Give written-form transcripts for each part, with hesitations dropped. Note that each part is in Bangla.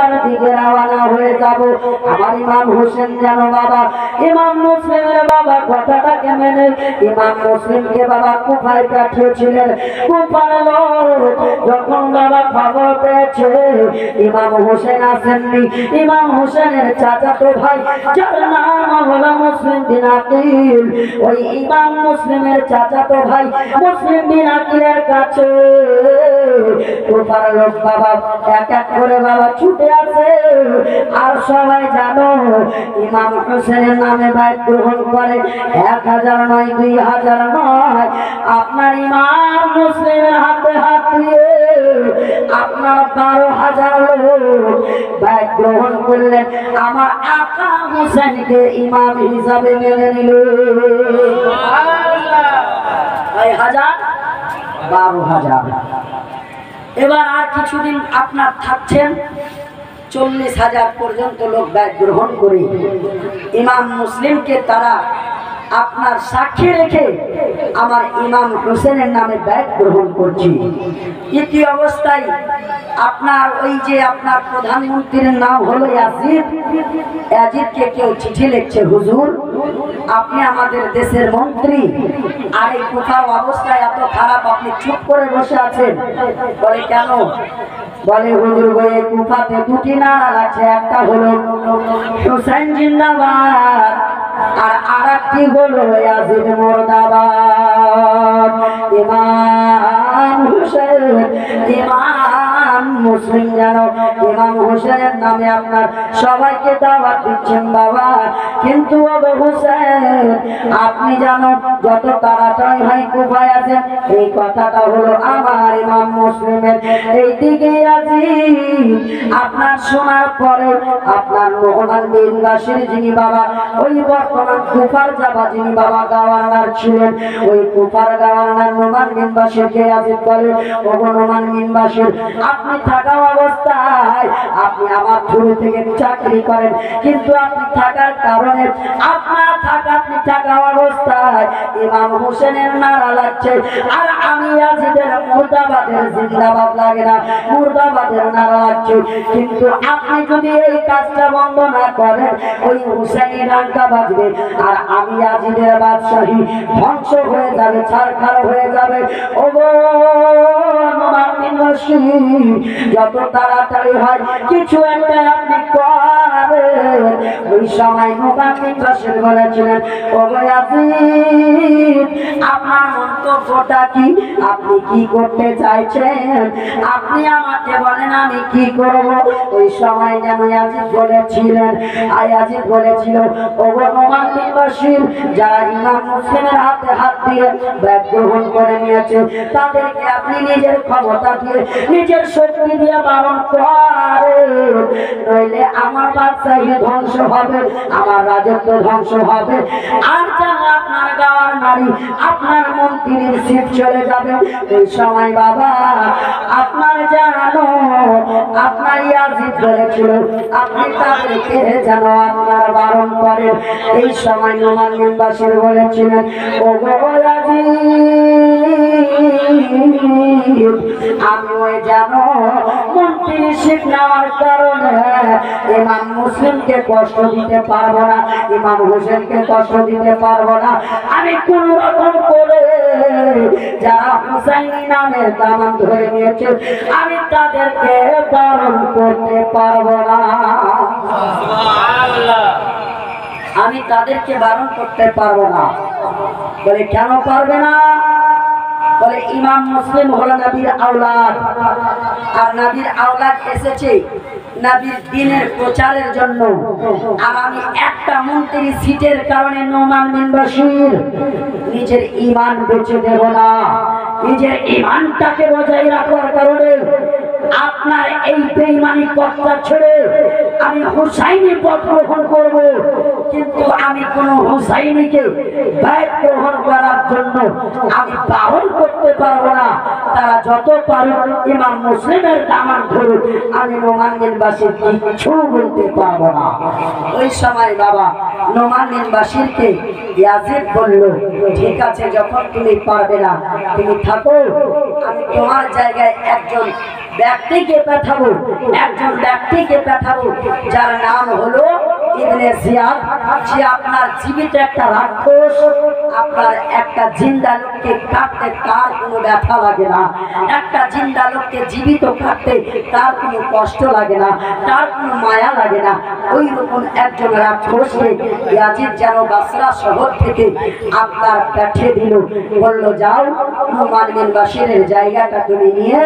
কুফার দিকে রওনা হয়ে যাব। আমার ইমাম হোসেন যেন বাবা ইমাম মুসলিমের বাবা কথাটাকে মেনে ইমাম মুসলিমকে বাবা কুফায় পাঠিয়েছিলেন। কুফার লোক যখন বাবা খবর পেয়েছে ইমাম হোসেন আসেননি, ইমাম হোসেনের চাচাতো ভাই যার নাম হলো মুসলিম বিন আকিল, ওই ইমাম মুসলিমের চাচাতো ভাই মুসলিম বিন আকিলের কাছে কুফার লোক বাবা এক এক করে বাবা ছুটে আসে। আর সবাই জানো ইমাম হোসেনের নামে বাইত গ্রহণ করে 1000 নয় 2000 নয়, আপনার ইমাম মুসলিমের হাতে হাত দিয়ে আপনার 12,000 লোক বাইত গ্রহণ করলেন। আমার আকা হোসেনকে ইমাম হিসাবে মেনে নিল। 12,000। এবার আর কিছুদিন আপনার থাকছেন, 40,000 পর্যন্ত লোক বাইত গ্রহণ করে ইমাম মুসলিমকে তারা আপনার সাক্ষী রেখে আমার ইমাম হোসেনের নামে বাইত গ্রহণ করছি। ইতি অবস্থায় আপনার ওই যে আপনার প্রধানমন্ত্রীর নাম হলো ইয়াজিদ, ইয়াজিদকে কেউ চিঠি লিখছে, হুজুর আপনি আমাদের দেশের মন্ত্রী, আর এই কুফার অবস্থায় এত খারাপ, আপনি চুপ করে বসে আছেন। বলে কেন? বলে হুজুর গো এই কুফাতে দুটি নারা আছে, একটা হলো হোসেন জিন্দাবাদ আর আরেকটি হলো ইয়াজিদ মুর্দাবাদ। ইমাম হোসেন ইমাম মুসলিম যেন ইমাম হোসেনের নামে আপনার সবাইকে দাওয়াত দিচ্ছেন বাবা, কিন্তু ওগো হোসেন আপনি জানো যত তাড়াতাড়ি ভাই কুফায় আছেন, এই কথাটা হলো আমার ইমাম মুসলিমের। এইদিকে আছি আপনার শোনার পরে আপনার নোমান বিন বাশির যিনি বাবা ওই বর্তমান কুফার যাবা যিনি বাবা গভর্নর ছিলেন, ওই কুফার গভর্নর নোমান বিন বাশিরকে আজিদ বলে, ওগো নোমান বিন বাশির আপনি থাকা অবস্থায় আপনি আমার শুরু থেকে চাকরি করেন, কিন্তু আপনি থাকার কারণে আপনার আপনি থাকা অবস্থায় ইমাম হোসেনের নারা লাগছে, আর আমি আজিদের মুর্দাবাদের জিন্দাবাদ লাগে না, মুর্দাবাদের নারা লাগছে। কিন্তু আপনি যদি এই কাজটা বন্ধ না করেন ওই হুসাইনি ডাঙ্কা বাজবে, আর আমি আজিদের বাদশাহী ধ্বংস হয়ে যাবে, ছারখার হয়ে যাবে। ওগো নোমান বিন বাশির যত তাড়াতাড়ি হয় কিছু একটা আপনি করেন। ওই সময় নোমান বিন বাশির বলেছিলেন, ওগো ইয়াজিদ আপনার মন্তব্যটা কি, আপনি কি করতে চাইছেন, আপনি আমাকে বলেন আমি কি করব। ওই সময় যেন ইয়াজিদ বলেছিলেন, ইয়াজিদ বলেছিল, ওগো নোমান বিন বাশির যারা ইমাম মুসলিমের হাতে হাত দিয়ে বাইত গ্রহণ করে নিয়েছে তাদেরকে আপনি নিজের ক্ষমতা দিয়ে নিজের শক্তি দিয়ে বারণ করেন, নইলে আমার বাদশাহী ধ্বংস হবে, আমার রাজত্ব ধ্বংস হবে, আর যেন আপনার গাওয়ার নারী আপনার মন্ত্রীর সিট চলে যাবে। ওই সময় বাবা আপনার জানো আপনার ইয়াজিদ বলেছিল আপনি তাদেরকে যেন আপনার বারণ করেন। এই সময় নোমান বিন বাশির বলেছিলেন, ওগো ইয়াজিদ আমি ওই জানো মন্ত্রীর সিট নেওয়ার কারণে ইমাম মুসলিমকে কষ্ট দিতে পারবো না, ইমাম হোসেনকে কষ্ট দিতে পারবো না, আমি কোন রকম করে যারা হুসাইনি নামের দামান ধরে নিয়েছে আমি তাদেরকে বারণ করতে পারবো না, আমি তাদেরকে বারণ করতে পারবো না। বলে কেন পারবে না? বলে ইমাম মুসলিম হলো নবীর আওলাদ, আর নবীর আওলাদ এসেছে নবীর দ্বীনের প্রচারের জন্য, আর আমি একটা মন্ত্রী সিটের কারণে নোমান বিন বাশির নিজের ঈমান বেচে দেব না, নিজের ঈমানটাকে বজায় রাখার কারণে আপনার এই বেঈমানি পথটা ছেড়ে আমি হুসাইনি পথ গ্রহণ করব, কিন্তু আমি কোন হুসাইনিকে বাইত গ্রহণ করার জন্য আমি বারণ করতে পারবো না। তারা যত পারে ইমাম মুসলিমের দামান ধরুক, আমি নোমান বিন বাশির কিছু বলতে পারবো না। ওই সময় বাবা নোমান বিন বাশিরকে ইয়াজিদ বলল, ঠিক আছে যখন তুমি পারবে না তুমি থাকো, আমি তোমার জায়গায় একজন ব্যক্তিকে পাঠাবো, একজন ব্যক্তিকে পাঠাবো যার নাম হলো ইবনে জিয়াদ। যে আপনার জীবিত একটা রাক্ষস, আপনার একটা জিন্দা লোককে কাটতে তার কোনো ব্যথা লাগে না, একটা জিন্দা লোককে জীবিত কাটতে তার কোনো কষ্ট লাগে না, তার কোনো মায়া লাগে না। ওই রকম একজন রাক্ষসকে ইয়াজিদ যেন বাসরা শহর থেকে আপনার পাঠিয়ে দিল, বললো যাও নুমান বিন বাশিরের জায়গাটা তুমি নিয়ে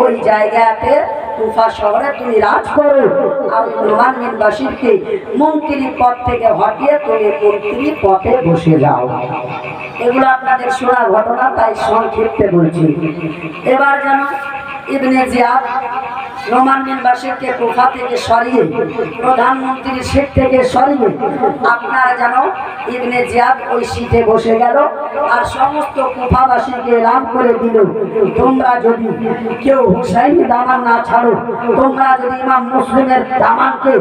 ওই জায়গাতে কুফা শহরে তুমি রাজ করো, আর নুমান বিন বাশিরকে মন্ত্রী পদ থেকে হটিয়ে তুমি মন্ত্রী পদে বসে যাও। এগুলো আপনাদের শোনা ঘটনা, তাই সংক্ষিপ্তে বলছি। এবার যেন ইবনে জিয়াদ নোমান বিন বাশিরকে কুফা থেকে সরিয়ে, প্রধানমন্ত্রীর সিট থেকে সরিয়ে আপনারা যেন ইবনে জিয়াদ ওই সিটে বসে গেল। আর সমস্ত কুফাবাসীকে এলান করে দিল, তোমরা যদি কেউ হুসাইনি দামান না ছাড়ো, তোমরা যদি ইমাম মুসলিমের দামানকে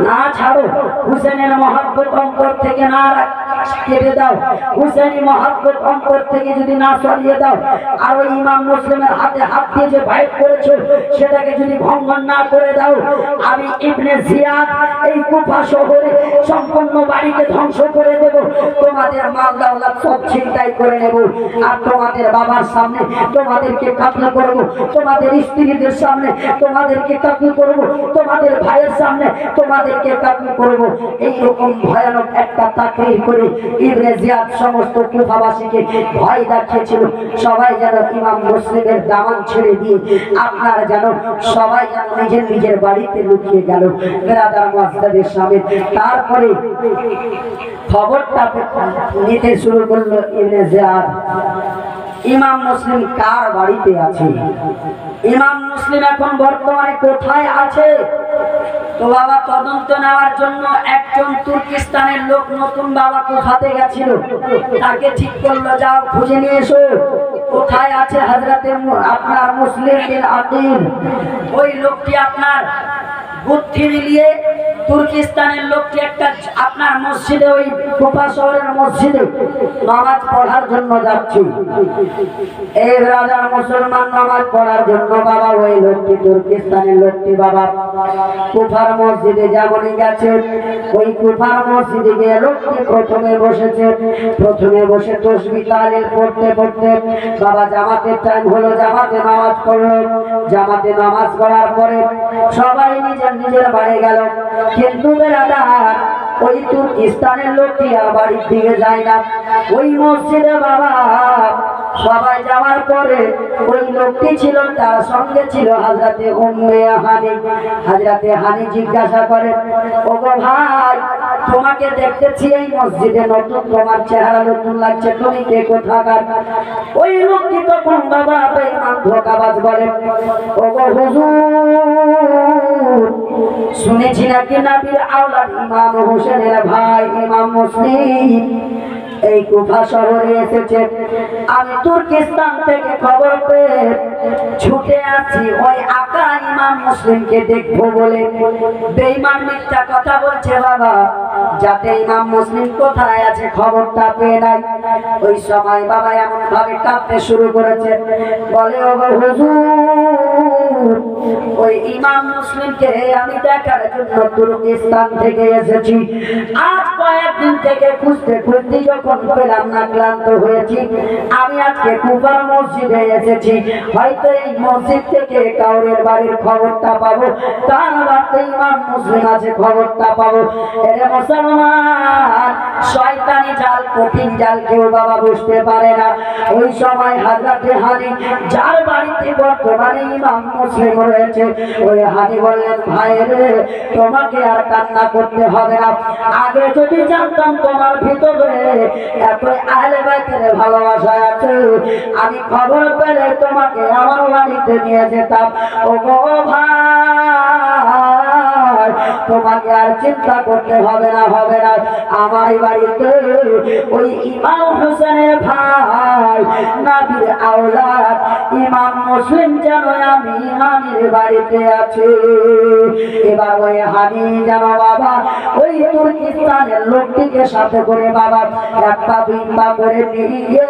না ছাড়ো, হুসেনের মহব্বত অন্তর থেকে না কেটে দাও, হুসেনি মহব্বত অন্তর থেকে যদি না সরিয়ে দাও, আর ওই ইমাম মুসলিমের হাতে হাত দিয়ে যে বাইট করেছো সেটাকে যদি ভঙ্গন না করে দাও, আমি ইবনে জিয়াদ এই কুফা শহরে সম্পূর্ণ বাড়িকে ধ্বংস করে দেব, তোমাদের মাল দাওলাত সব ছিনতাই করে নেব, আর তোমাদের বাবার সামনে তোমাদেরকে কাতল করব, তোমাদের স্ত্রীদের সামনে তোমাদেরকে কাতল করব, তোমাদের ভাইয়ের সামনে তোমাদেরকে কাতল করব। এই রকম ভয়ানক একটা তাকরীর করে ইবনে জিয়াদ সমস্ত কুফাবাসীকে ভয় দেখিয়েছিল। সবাই যেন ইমাম মুসলিমের দামান ছেড়ে দিয়ে আপনার যেন সবাই যেন নিজের নিজের বাড়িতে লুকিয়ে গেল। বেরাদার মুআজ্জাদের সামনে তারপরে খবরটা নিতে শুরু করলো ইবনে জিয়াদ, ইমাম মুসলিম কার বাড়িতে আছে, ইমাম মুসলিম এখন বর্তমানে কোথায় আছে। তো বাবা তদন্ত নেওয়ার জন্য একজন তুর্কিস্তানের লোক নতুন বাবা কুফাতে গেছিল, তাকে ঠিক করলো যাও খুঁজে নিয়ে এসো কোথায় আছে হযরতে আপনার মুসলিম বিন আকিল। ওই লোকটি আপনার বুদ্ধি মিলিয়ে তুর্কিস্তানের লোকটি একটা আপনার মসজিদে, ওই কুফা শহরের মসজিদে নামাজ পড়ার জন্য যাচ্ছে। এই রাজার মুসলমান নামাজ পড়ার জন্য বাবা ওই লোকটি তুর্কিস্তানের লোকটি বাবা কুফার মসজিদে যেমনই গেছে, ওই কুফার মসজিদে গিয়ে লোকটি প্রথমে বসেছে। প্রথমে বসে তাসবিহ তাহলিল পড়তে পড়তে বাবা জামাতের টাইম হলো, জামাতে নামাজ পড়লো। জামাতে নামাজ পড়ার পরে সবাই নিজের নিজের বাড়ি গেল, কিন্তু বেরাদার ওই তুর্কিস্তানের লোকটি বাড়ির দিকে যায় না। ওই মসজিদে বাবা সবাই যাওয়ার পরে ওই লোকটি ছিল, তার সঙ্গে ছিল হযরতে উম্মে হানি। হযরতে হানি জিজ্ঞাসা করে, ওগো ভাই তোমাকে দেখতেছি এই মসজিদে নতুন, তোমার চেহারা নতুন লাগছে, তুমি কে কোথাকার? ওই লোকটি তখন বাবা বেঈমান ধোঁকাবাজ বলে, ওগো হুজুর শুনেছি নাকি নবীর আওলাদ ইমাম হোসেনের ভাই ইমাম মুসলিম এই কুফা শহরে এসেছে। আমি তুর্কিস্তান থেকে খবর পেয়ে ছুটে আসি ওই আকা ইমাম মুসলিমকে দেখবো বলে। বেঈমান মিথ্যা কথা বলছে বাবা, যাতে ইমাম মুসলিম কোথায় আছে খবরটা পেয়ে নাই। ওই সময় বাবা এমন ভাবে কাঁদতে শুরু করেছে, বলে ওগো হুজুর ওই ইমাম মুসলিমকে আমি দেখার জন্য তুর্কিস্তান থেকে এসেছি। আজ কয়েকদিন থেকে খুঁজতে খুঁজতে যখন পেলাম না, ক্লান্ত হয়েছি, আমি আজকে কুফার মসজিদে এসেছি। হয়তো এই মসজিদ থেকে কাউরের বাড়ির খবরটা পাবো, তার বাড়িতে ইমাম মুসলিম আছে খবরটা পাবো। এরে মুসলমান, শয়তানি জাল কঠিন জাল কেউ বাবা বুঝতে পারে না। ওই সময় হযরতে হানি যার বাড়িতে বর্তমানে ইমাম মুসলিম রয়েছে, ওই হানি বললেন, ভাই রে তোমাকে আর কান্না করতে হবে না, আগে যদি জানতাম তোমার ভিতরে এত আহলে বাইতের ভালোবাসা আছে, আমি খবর পেলে তোমাকে আমার বাড়িতে নিয়ে যেতাম। ও গো ভাই তোমাকে আর চিন্তা করতে হবে না আমার বাড়িতে ওই ইমাম হোসেনের ভাই নবীর আওলাদ ইমাম মুসলিম যেন আমি হানির বাড়িতে আছে। এবার ওই হানি যেন বাবা ওই তুর্কিস্তানের লোকটিকে সাথে করে বাবা একটা বিম্বা করে নিয়ে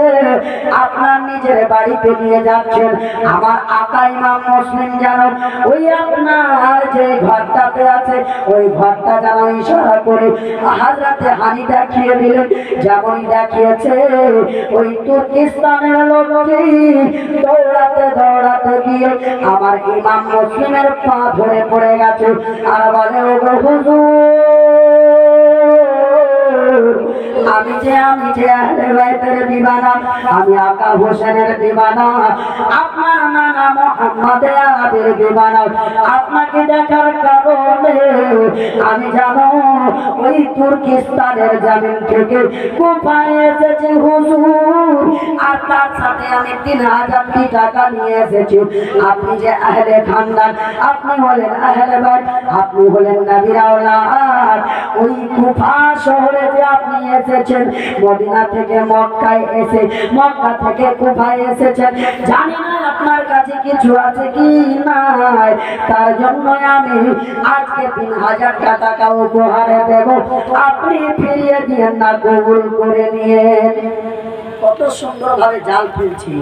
আপনার নিজের বাড়িতে নিয়ে যাচ্ছেন। আমার আকা ইমাম মুসলিম যেন ওই আপনার যে ঘরটাতে আছে ওই ঘরটা যেন ইশারা করে হযরতে হানি দেখিয়ে দিলেন। যেমন দেখিয়েছে ওই তুর্কিস্তানের লোকটি দৌড়াতে দৌড়াতে গিয়ে আমার ইমাম মুসলিমের পা ধরে পড়ে গেছে আর বলে ও হুজুর আমি যে আহলে বাইতের দিওয়ানা, আমি আকা হোসেনের দিওয়ানা, আপনার নানা মুহাম্মদ আলীর দিওয়ানা। আপনাকে দেখার কারণে আমি জানো ওই তুর্কিস্তানের জমিন থেকে কুফায় এসেছি হুজুর, আর তার সাথে আমি 3000 টাকা নিয়ে এসেছি। আপনি যে আহলে খানদান, আপনি হলেন আহলে বাইত, আপনি হলেন নবীর আওলাদ। ওই কুফা শহরে যে আপনি এসেছেন, মদিনা থেকে মক্কায় এসে মক্কা থেকে কুফায় এসেছেন, জানি না আপনার কাছে কিছু আছে কি নাই, তার জন্য আমি আজকে 3000 টাকা উপহারে দেব, আপনি ফিরিয়ে দিয়ে না কবুল করে নিয়ে। কত সুন্দরভাবে জাল ফেলছি।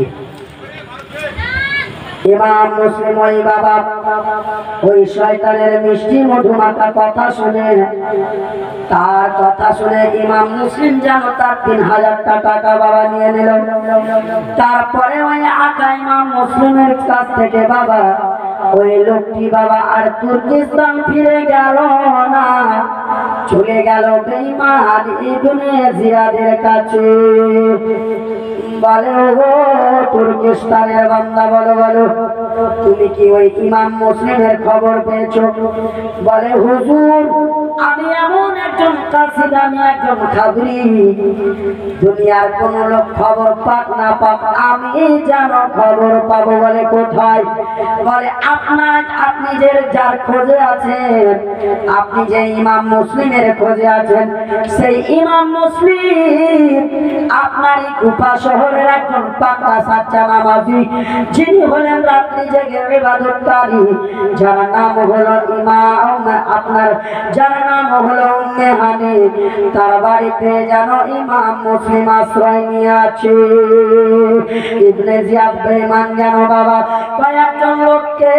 ইমাম মুসলিম ওই বাবা ওই শয়তানের মিষ্টি মধুমাখা কথা শুনে, তার কথা শুনে ইমাম মুসলিম যেন তার 3000 টাকা বাবা নিয়ে নিল। তারপরে ওই আকা ইমাম মুসলিমের কাছ থেকে বাবা ওই লোকটি বাবা আর তুর্কিস্তান ফিরে গেল না, চলে গেল বেঈমান ইবনে জিয়াদের কাছে। বলে ও তুর্কিস্তানের বান্দা, বলো বলো তুমি কি ওই ইমাম মুসলিমের খবর পেয়েছো? বলে হুজুর আমি এমন একজন কাসিদ, আমি একজন খাবরি, দুনিয়ার কোন লোক খবর পাক না পাক আমি যেন খবর পাবো। বলে কোথায়? বলে আপনি যে যার খোঁজে আছেন, আপনি যে ইমাম মুসলিমের খোঁজে আছেন, সেই ইমাম মুসলিম আপনারই কুফা শহরের একজন পাকা সাচ্চা নামাজি, যিনি হলেন রাত্রি জেগে ইবাদতকারী, যার নাম হলো ইমাম আপনার, যার নাম হলো উম্মে হানি, তার বাড়িতে যেন ইমাম মুসলিম আশ্রয় নিয়ে আছে। ইবনে জিয়াদ বেঈমান যেন বাবা কয়েকজন লোককে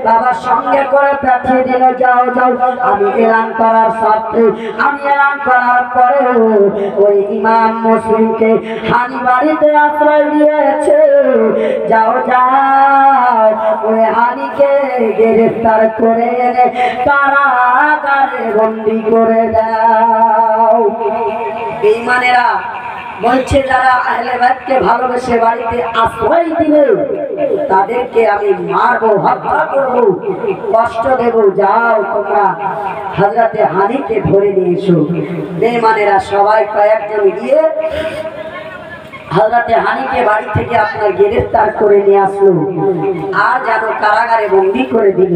বাবার সঙ্গে করে পাঠিয়ে দিল, যাও যাও আমি এলান করার সাথে, আমি এলান করার পরে ওই ইমাম মুসলিমকে হানি বাড়িতে আশ্রয় দিয়েছে, যাও যাও ওই হানিকে গ্রেফতার করে এনে কারাগারে বন্দী করে দাও। বেঈমানেরা বলছে যারা আহলে বাইতকে ভালোবেসে বাড়িতে আশ্রয় দিবে তাদেরকে আমি মারবো, হত্যা করবো, কষ্ট দেব, যাও তোমরা হযরতে হানিকে ধরে নিয়ে এসো। বেঈমানেরা সবাই কয়েকজন গিয়ে হযরতে হানিকে বাড়ি থেকে আপনার গ্রেফতার করে নিয়ে আসলো, আর যেন কারাগারে বন্দী করে দিল,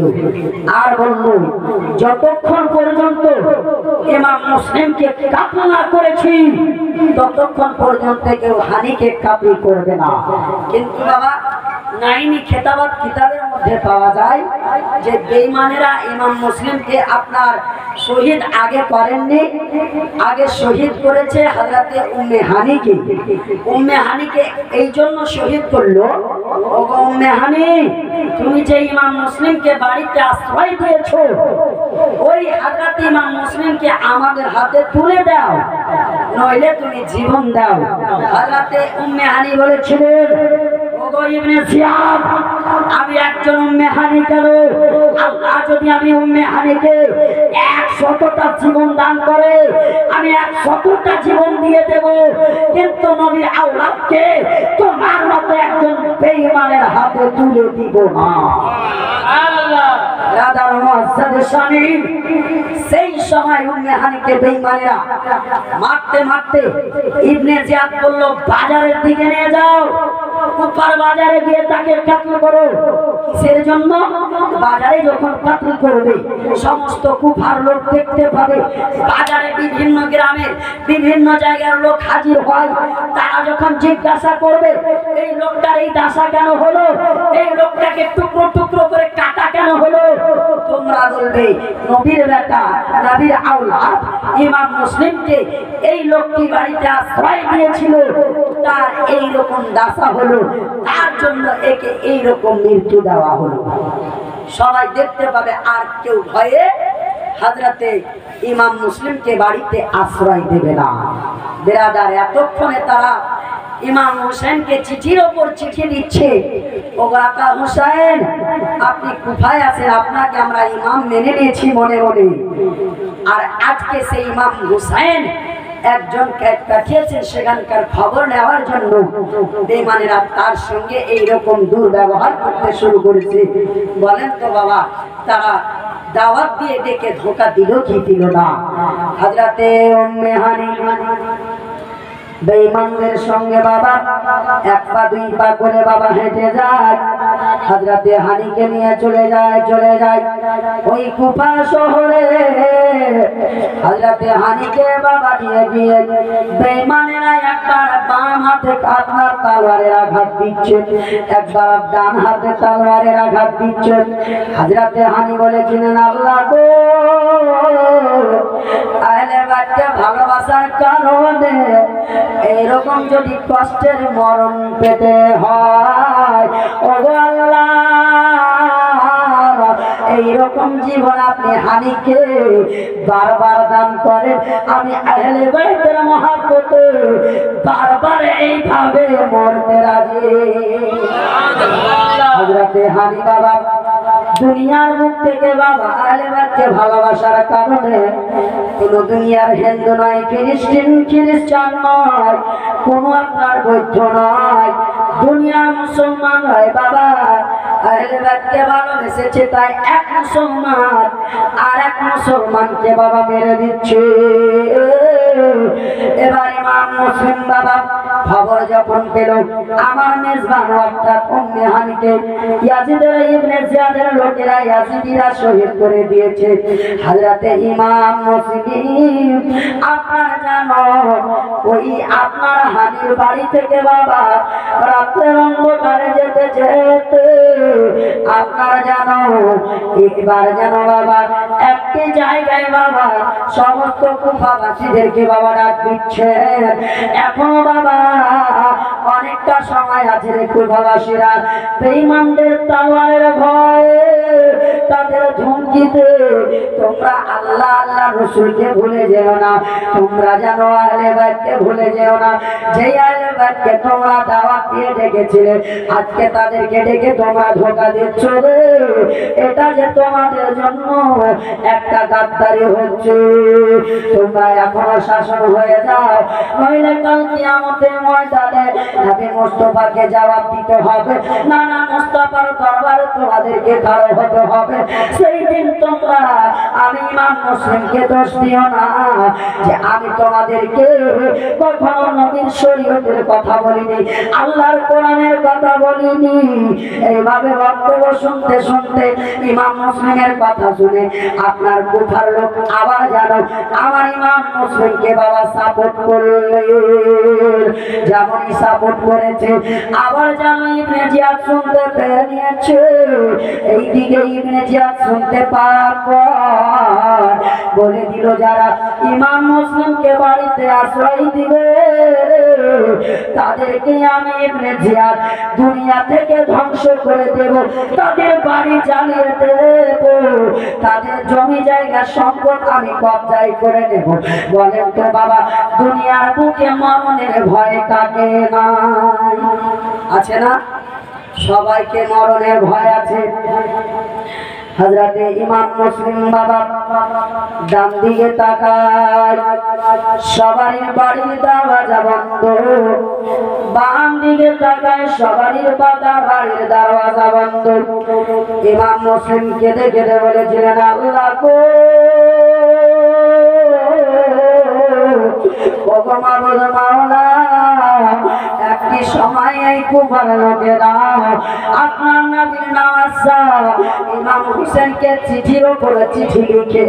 আর বলল যতক্ষণ পর্যন্ত ইমাম মুসলিমকে কাতল না করেছি ততক্ষণ পর্যন্ত কেউ হানিকে কাতল করবে না। কিন্তু বাবা নাইনি খেতাবাত কিতাবের মধ্যে পাওয়া যায় যে বেঈমানেরা ইমাম মুসলিমকে আপনার শহীদ আগে করেননি, আগে শহীদ করেছে হযরতে উম্মে হানিকে। উম্মে হানিকে এই জন্য শহীদ করলো, ওগো উম্মে হানি তুমি যে ইমাম মুসলিমকে বাড়িতে আশ্রয় দিয়েছো, ওই হযরতে ইমাম মুসলিমকে আমাদের হাতে তুলে দাও, নইলে তুমি জীবন দাও। হযরতে উম্মে হানি বলেছিলেন ওগো ইবনে জিয়াদ আমি একজন উম্মে হানি, কেন আল্লাহ যদি আমি উম্মে হানিকে 100টা জীবন দান করে আমি 100টা জীবন দিয়ে দেব, কিন্তু নবীর আওলাদকে তোমার মতো একজন বেঈমানের হাতে তুলে দিব না। আল্লাহ রাদার মুআজ্জাদ শামিল সেই সময় উম্মে হানিকে বেঈমানেরা মারতে মারতে ইবনে জিয়াদ বলল বাজারের দিকে নিয়ে যাও, কুফার বাজারে গিয়ে তাকে কাতল করো। কিসের জন্য? বাজারে যখন কাতল করবে সমস্ত কুফার লোক দেখতে পাবে, বাজারে বিভিন্ন গ্রামের বিভিন্ন জায়গার লোক হাজির হয়। তারা যখন জিজ্ঞাসা করবে এই লোকটার এই দশা কেন হলো, এই লোকটাকে টুকরো টুকরো করে কাটা কেন হলো, তোমরা বলবে নবীর বেটা, নবীর আওলাদ ইমাম মুসলিমকে এই লোকটি বাড়িতে আশ্রয় দিয়েছিল, তার এই রকম দশা হলো, তার জন্য একে এই রকম মৃত্যু দেওয়া হলো। সবাই দেখতে পাবে, আর কেউ ভয়ে হযরতে ইমাম মুসলিমকে বাড়িতে আশ্রয় দেবে না। বেরাদার, এতক্ষণে তারা ইমাম হোসেনকে চিঠির ওপর চিঠি দিচ্ছে, ও কাকা হোসেন আপনি কুফায় আছেন, আপনাকে আমরা ইমাম মেনে নিয়েছি মনে মনে, আর আজকে সেই ইমাম হোসেন একজনকে পাঠিয়েছেন সেখানকার খবর নেওয়ার জন্য। বেঈমানেরা তার সঙ্গে এইরকম দুর্ব্যবহার করতে শুরু করেছে। বলেন তো বাবা, তারা দাওয়াত দিয়ে ডেকে ধোঁকা দিল কি দিল না? হযরতে উম্মে হানি বেঈমানদের সঙ্গে বাবা এক পা দুই পা করে বাবা হেঁটে যায়, হযরতে হানিকে নিয়ে চলে যায় ওই কুফা শহরে। হযরতে হানিকে বাবা নিয়ে গিয়ে বেঈমানেরা একবার বাম হাতে আপনার তলোয়ারের আঘাত দিচ্ছে, একবার ডান হাতে তলোয়ারের আঘাত দিচ্ছে। হযরতে হানি বলেছিলেন, আল্লাহ গো, আহলে বাইতকে ভালোবাসার কারণে এইরকম যদি কষ্টের মরণ পেতে হয়, ও আল্লাহ এইরকম জীবন আপনি হানিকে বারবার দান করেন, আমি আহলে বাইতের মহব্বতে বারবার এইভাবে মরতে রাজি। হযরতে হানি বাবা দুনিয়ার মুখ থেকে বাবা আহলে বাইতকে ভালোবাসার কারণে কোন দুনিয়ার হিন্দু নয়, খ্রিস্টান নয়, কোন আপনার বৌদ্ধ নয়, দুনিয়ার মুসলমান হয় বাবা আহলে বাইতকে ভালোবেসেছে, তাই এক মুসলমান আর এক মুসলমানকে বাবা মেরে দিচ্ছে। এবার ইমাম মুসলিম বাবা খবর যখন পেল আমার মেজবান অর্থাৎ উম্মে হানিকে ইয়াজিদের ইবনে জিয়াদের লোকেরা ইয়াজিদিরা শহীদ করে দিয়েছে, হযরতে ইমাম মুসলিম আপনার জানো ওই আপনার হানির বাড়ি থেকে বাবা রাতের অন্ধকারে যেতে যেতে আপনার জানো একবার জানো বাবা একটি জায়গায় বাবা সমস্ত কুফাবাসীদেরকে বাবা ডাক দিচ্ছে। এখনো বাবা অনেকটা সময় আছে রে কুফাবাসীরা বেঈমানদের তলোয়ারের ভয়ে তাদের ধমকিতে তোমরা আল্লাহ আল্লাহ রাসূলকে ভুলে যেও না, তোমরা জানো আহলে বাইতকে ভুলে যেও না, যে আহলে বাইতকে তোমরা দাওয়াত দিয়ে ডেকেছিলে আজকে তাদেরকে ডেকে তোমরা ধোঁকা দিচ্ছ রে, এটা যে তোমাদের জন্য একটা গাদ্দারি হচ্ছে। তোমরা এখনো শাসন হয়ে যাও, নইলে কাল কিয়ামতের ময়দানে নবী মুস্তাফাকে জবাব দিতে হবে, না না মুস্তাফার দরবারে তোমাদেরকে খাড়া হতে হবে। সেই দিন তোমরা আমি ইমাম মুসলিমকে দোষ দিও না যে আমি তোমাদেরকে কখনো নবীর শরীয়তের কথা বলিনি, আল্লাহর কোরআনের কথা বলিনি। এইভাবে বক্তব্য শুনতে শুনতে ইমাম মুসলিমের কথা শুনে আপনার কুফার লোক আবার জানো আমার ইমাম মুসলিমকে বাবা সাপোর্ট করলেন, যেমনই সাপোর্ট করেছে আবার জানো ইবনে জিয়াদ শুনতে পেয়ে নিয়েছে। এইদিকে ইবনে জিয়াদ শুনতে পাওয়ার পর বলে দিল যারা ইমাম মুসলিমকে বাড়িতে আশ্রয় দিবে তাদেরকে আমি ইবনে জিয়াদ দুনিয়া থেকে ধ্বংস করে দেব, তাদের বাড়ি জ্বালিয়ে দেব, তাদের জমি জায়গা সম্পদ আমি কবজায় করে নেব। বলেন তো বাবা দুনিয়ার বুকে মরণের ভয় কাকে নাই? আছে না? সবাইকে মরণের ভয় আছে। হযরতে ইমাম মুসলিম বাবা ডান দিকে তাকায়, সবারই বাড়ির দরজা বন্ধ, বাম দিকে তাকায় সবারই বাড়ির দরজা বন্ধ। ইমাম মুসলিম কেঁদে কেঁদে বলেছিলেন, আল্লাহ গো, ওগো মাবুদ মাওলা, একটি সময় এই কুফার লোকেরা আপনার নবীর নওয়াজা ইমাম হোসেনকে চিঠির উপরে চিঠি লিখে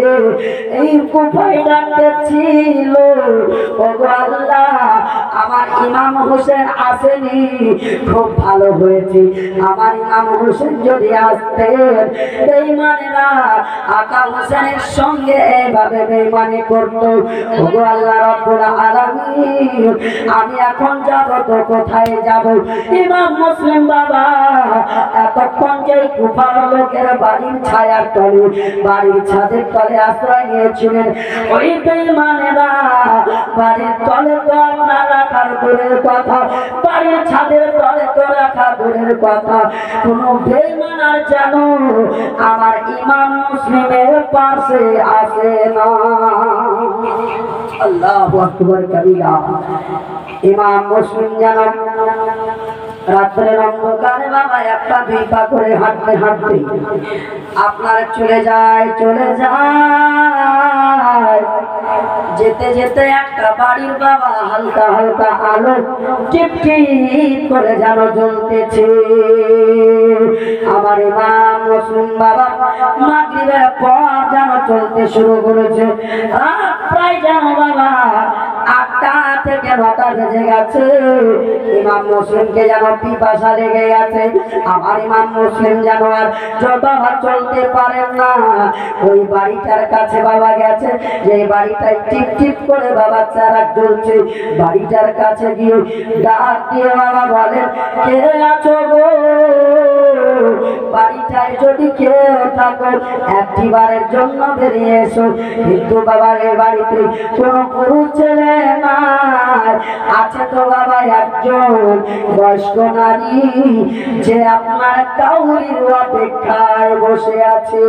এই কুফায় ডাকতেছিল, ওগো আল্লাহ আমার ইমাম হোসেন আসেনি, খুব ভালো হয়েছে। আমার ইমাম হোসেন যদি আসতেন, বেঈমানেরা আকা হোসেনের সঙ্গে এইভাবে বেঈমানি করত। ওগো আল্লাহ রাব্বুল আলামিন, আমি এখন যাব তো কোথায় যাব? ইমাম মুসলিম বাবা এতক্ষণ যে কুফার লোকের বাড়ির ছায়ার তলে, বাড়ির ছাদের তলে আশ্রয় নিয়েছিলেন, ওই বেঈমানেরা বাড়ির তলে তো আপনার রাখার দূরের কথা, বাড়ির ছাদের তলে তো রাখা দূরের কথা, কোন বেঈমান আর যেন আমার ইমাম মুসলিমের পাশে আসে না। আল্লাহু আকবার কবিরা। ইমাম মুসলিম যেন রাত্রের অন্ধকারে বাবা একটা দুই পা করে হাঁটতে হাঁটতে আপনার চলে যায়। যেতে যেতে একটা বাড়ির বাবা হালকা হালকা আলো টিপ টিপ করে যেন জ্বলতেছে। আমার ইমাম মুসলিম বাবা মাগরিবের পর যেন চলতে শুরু করেছে। রাত প্রায় যেন বাবা 8টা থেকে 9টা বেজে গেছে। ইমাম মুসলিমকে যেন পিপাসা লেগে গেছে। আমার ইমাম মুসলিম যেন আর যতবার চলতে পারেন না, ওই বাড়িটার কাছে বাবা গেছে, যে বাড়িটায় টিপ টিপ করে বাবা চারাক জ্বলছে। বাড়িটার কাছে গিয়ে ডাক দিয়ে বাবা বলেন, কে আছো গো? বাড়িটায় যদি কেউ থাকো একটিবারের জন্য বেরিয়ে এসো। কিন্তু বাবা এই বাড়িতে কোন পুরুষ ছেলে নাই, আছে তো বাবা একজন বয়স্ক নারী, যে আপনার কাউরির অপেক্ষায় বসে আছে।